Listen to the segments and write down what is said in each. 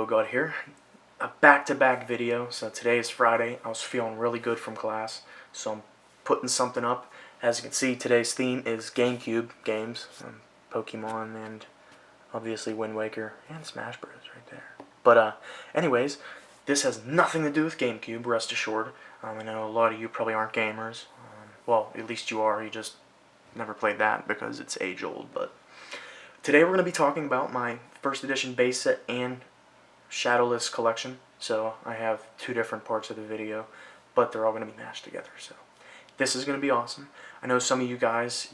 got here. A back-to-back video. So today is Friday. I was feeling really good from class, so I'm putting something up. As you can see, today's theme is GameCube games, Pokemon, and obviously Wind Waker and Smash Bros. Right there. But anyways, this has nothing to do with GameCube. Rest assured. I know a lot of you probably aren't gamers. Well, at least you are. You just never played that because it's age-old. But today we're going to be talking about my first edition base set and Shadowless collection. So I have two different parts of the video, but they're all going to be mashed together. So this is going to be awesome. I know some of you guys,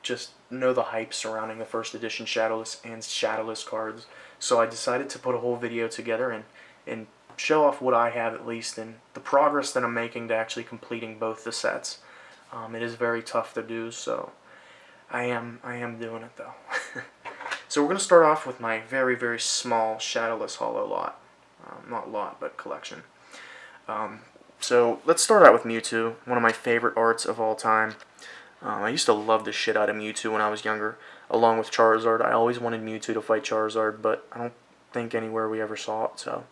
just know the hype surrounding the first edition Shadowless and Shadowless cards. So I decided to put a whole video together and show off what I have, at least, and the progress that I'm making to actually completing both the sets. It is very tough to do, so I am doing it though. So we're going to start off with my very, very small Shadowless Hollow lot. Not lot, but collection. So let's start out with Mewtwo, one of my favorite arts of all time. I used to love the shit out of Mewtwo when I was younger, along with Charizard. I always wanted Mewtwo to fight Charizard, but I don't think anywhere we ever saw it. So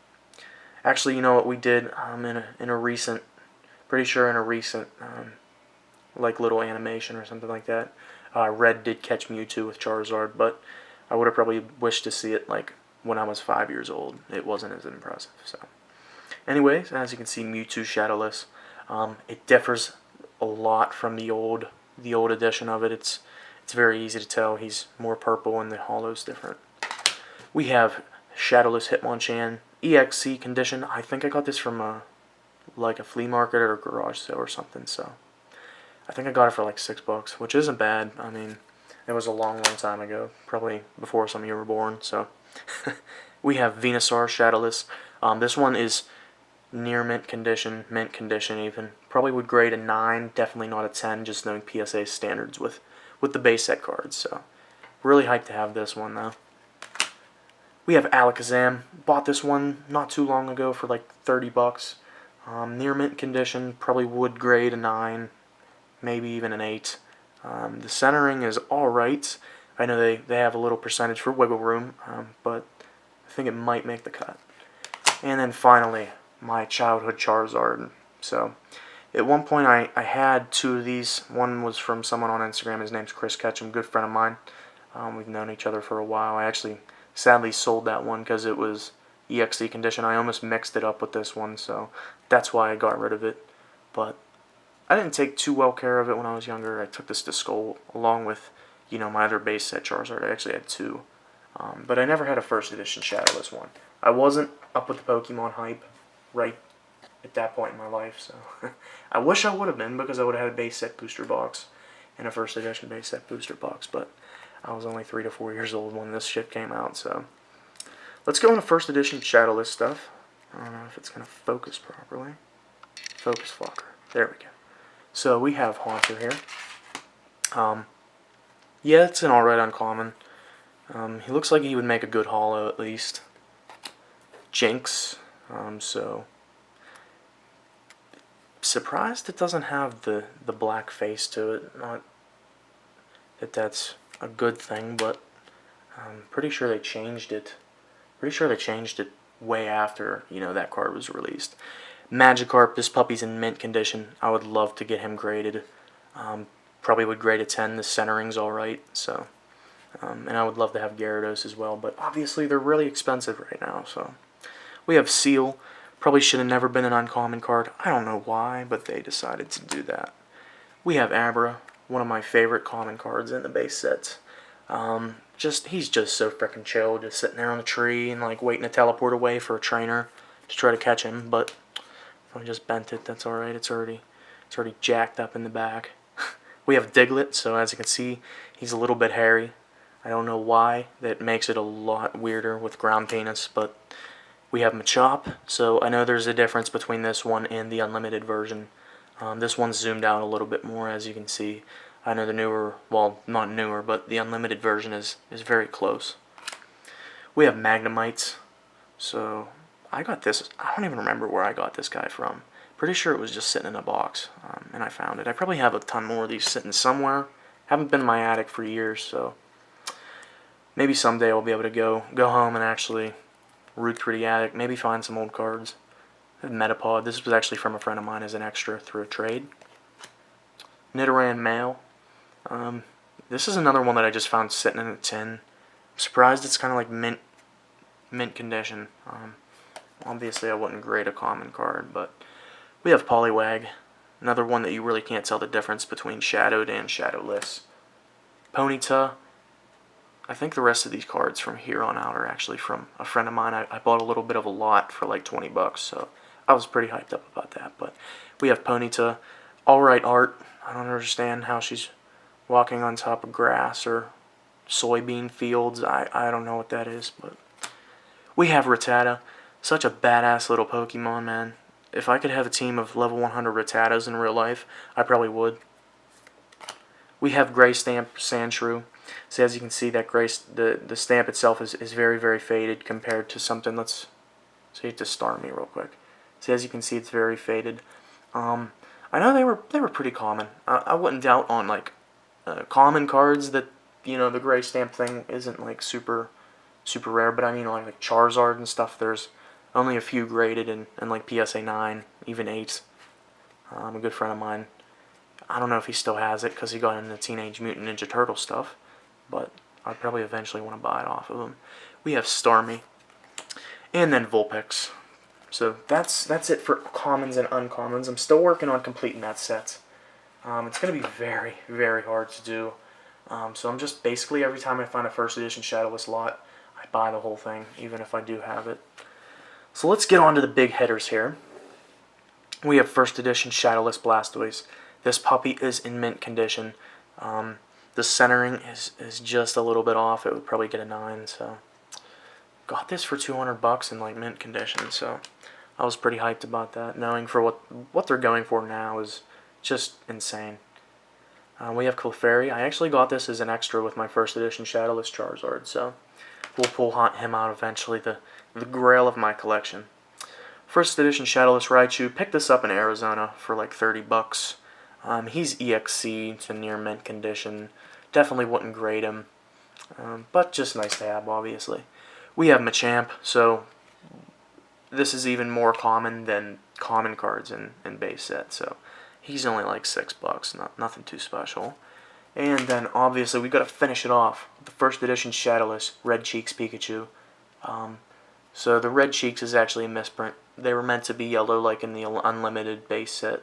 actually, you know what we did in a recent, pretty sure in a recent like little animation or something like that. Red did catch Mewtwo with Charizard, but I would have probably wished to see it like when I was 5 years old. It wasn't as impressive. So, anyways, as you can see, Mewtwo Shadowless. It differs a lot from the old edition of it. It's very easy to tell. He's more purple and the hollow's different. We have Shadowless Hitmonchan EXC condition. I think I got this from like a flea market or a garage sale or something. So I think I got it for like $6, which isn't bad. I mean, it was a long, long time ago, probably before some of you were born. So we have Venusaur Shadowless. This one is near mint condition even. Probably would grade a 9, definitely not a 10, just knowing PSA standards with the base set cards. So really hyped to have this one though. We have Alakazam. Bought this one not too long ago for like $30. Near mint condition, probably would grade a 9, maybe even an 8. The centering is alright. I know they have a little percentage for wiggle room, but I think it might make the cut. And then finally, my childhood Charizard. So at one point I had two of these. One was from someone on Instagram. His name's Chris Ketchum, good friend of mine. We've known each other for a while. I actually sadly sold that one because it was EXE condition. I almost mixed it up with this one, so that's why I got rid of it. But I didn't take too well care of it when I was younger. I took this to school along with, my other base set Charizard. I actually had two. But I never had a first edition Shadowless one. I wasn't up with the Pokemon hype right at that point in my life, so I wish I would have been, because I would have had a base set booster box and a first edition base set booster box, but I was only 3 to 4 years old when this shit came out. So let's go into first edition Shadowless stuff. I don't know if it's going to focus properly. Focus fucker. There we go. So we have Haunter here. Yeah, it's an alright uncommon. He looks like he would make a good holo at least. Jinx. So surprised it doesn't have the black face to it. Not that that's a good thing, but I'm pretty sure they changed it. Pretty sure they changed it way after that card was released. Magikarp, this puppy's in mint condition. I would love to get him graded. Probably would grade a 10. The centering's alright. So, and I would love to have Gyarados as well, but obviously they're really expensive right now. So we have Seal. Probably should have never been an uncommon card. I don't know why, but they decided to do that. We have Abra, one of my favorite common cards in the base sets. He's just so freaking chill, just sitting there on the tree and like waiting to teleport away for a trainer to try to catch him, but I just bent it, that's alright. It's already jacked up in the back. We have Diglett, so as you can see, he's a little bit hairy. I don't know why. That makes it a lot weirder with ground penis, but we have Machop, so I know there's a difference between this one and the unlimited version. This one's zoomed out a little bit more, as you can see. I know the newer, well, not newer, but the unlimited version is very close. We have Magnemites, so I got this. I don't even remember where I got this guy from. Pretty sure it was just sitting in a box, and I found it. I probably have a ton more of these sitting somewhere. Haven't been in my attic for years, so maybe someday I'll be able to go home and actually root through the attic, maybe find some old cards. Metapod. This was actually from a friend of mine as an extra through a trade. Nidoran Male. This is another one that I just found sitting in a tin. I'm surprised it's kind of like mint condition. Obviously, I wouldn't grade a common card, but we have Poliwag. Another one that you really can't tell the difference between shadowed and shadowless. Ponyta. I think the rest of these cards from here on out are actually from a friend of mine. I bought a little bit of a lot for like 20 bucks, so I was pretty hyped up about that. But we have Ponyta. Alright art. I don't understand how she's walking on top of grass or soybean fields. I don't know what that is, but we have Rattata. Such a badass little Pokemon, man. If I could have a team of level 100 Rattatas in real life, I probably would. We have Gray Stamp Sandshrew. So as you can see, that the stamp itself is very, very faded compared to something. Let's see it to star me real quick. So as you can see, it's very faded. I know they were pretty common. I wouldn't doubt on like common cards that the gray stamp thing isn't like super rare. But I mean like Charizard and stuff. There's only a few graded and like PSA 9, even 8. A good friend of mine. I don't know if he still has it because he got into Teenage Mutant Ninja Turtle stuff, but I'd probably eventually want to buy it off of him. We have Starmie, and then Vulpix. So that's it for commons and uncommons. I'm still working on completing that set. It's going to be very, very hard to do. So I'm just basically every time I find a first edition Shadowless lot, I buy the whole thing, even if I do have it. So let's get on to the big hitters here. We have first edition Shadowless Blastoise. This puppy is in mint condition. The centering is just a little bit off. It would probably get a 9. So got this for 200 bucks in like mint condition. So I was pretty hyped about that. Knowing for what they're going for now is just insane. We have Clefairy. I actually got this as an extra with my first edition Shadowless Charizard. So we'll pull him out eventually. The grail of my collection. First edition Shadowless Raichu. Picked this up in Arizona for like 30 bucks. He's EXC to near mint condition. Definitely wouldn't grade him, but just nice to have, obviously. We have Machamp, so this is even more common than common cards in base set. So he's only like 6 bucks, nothing too special. And then obviously we got to finish it off with the first edition Shadowless Red Cheeks Pikachu. So the Red Cheeks is actually a misprint. They were meant to be yellow like in the Unlimited base set.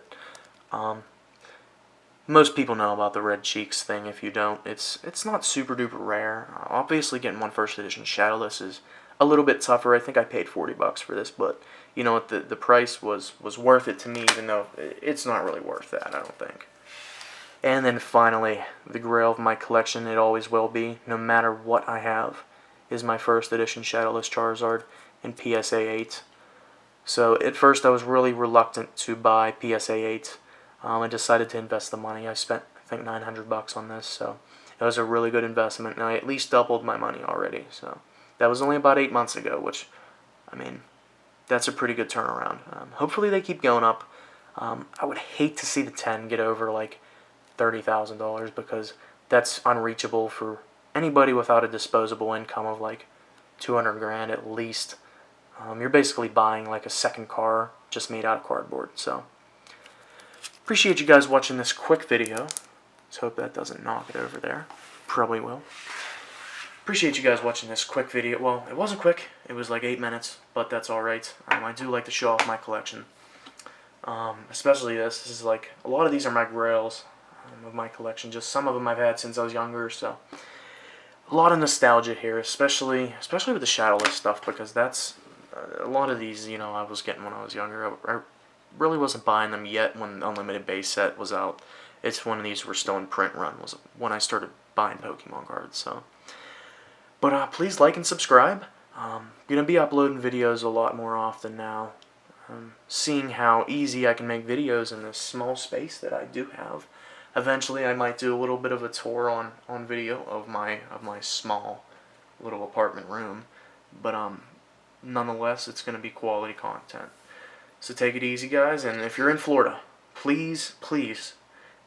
Most people know about the Red Cheeks thing. If you don't, it's not super duper rare. Obviously getting one first edition Shadowless is a little bit tougher. I think I paid 40 bucks for this, but you know what, the price was worth it to me, even though it's not really worth that, I don't think. And then finally, the grail of my collection, it always will be, no matter what I have, is my first edition Shadowless Charizard in PSA 8. So at first I was really reluctant to buy PSA 8. I decided to invest the money. I spent, I think, 900 bucks on this, so it was a really good investment, and I at least doubled my money already. So that was only about 8 months ago, which, I mean, that's a pretty good turnaround. Hopefully they keep going up. I would hate to see the 10 get over like $30,000 because that's unreachable for anybody without a disposable income of like 200 grand at least. You're basically buying like a second car just made out of cardboard. So appreciate you guys watching this quick video. Let's hope that doesn't knock it over there. Probably will. Appreciate you guys watching this quick video. Well, it wasn't quick. It was like 8 minutes, but that's alright. I do like to show off my collection. Especially this. This is like, a lot of these are my grails of my collection. Just some of them I've had since I was younger, so a lot of nostalgia here, especially with the Shadowless stuff, because that's, a lot of these, you know, I was getting when I was younger. I really wasn't buying them yet when the Unlimited base set was out. It's when these were still in print run was when I started buying Pokemon cards. So, but please like and subscribe. Gonna be uploading videos a lot more often now. Seeing how easy I can make videos in this small space that I do have. Eventually, I might do a little bit of a tour on video of my small little apartment room. But nonetheless, it's gonna be quality content. So take it easy, guys, and if you're in Florida, please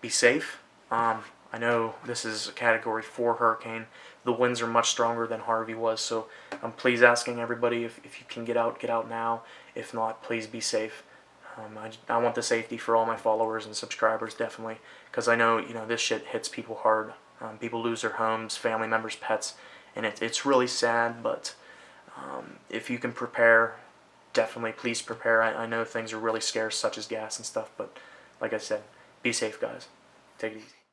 be safe. I I know this is a Category 4 hurricane. The winds are much stronger than Harvey was, so I'm please asking everybody if you can get out now. If not, please be safe. I want the safety for all my followers and subscribers, definitely, because I know this shit hits people hard. People lose their homes, family members, pets, and it's really sad. But if you can prepare, definitely please prepare. I know things are really scarce, such as gas and stuff, but like I said, be safe, guys. Take it easy.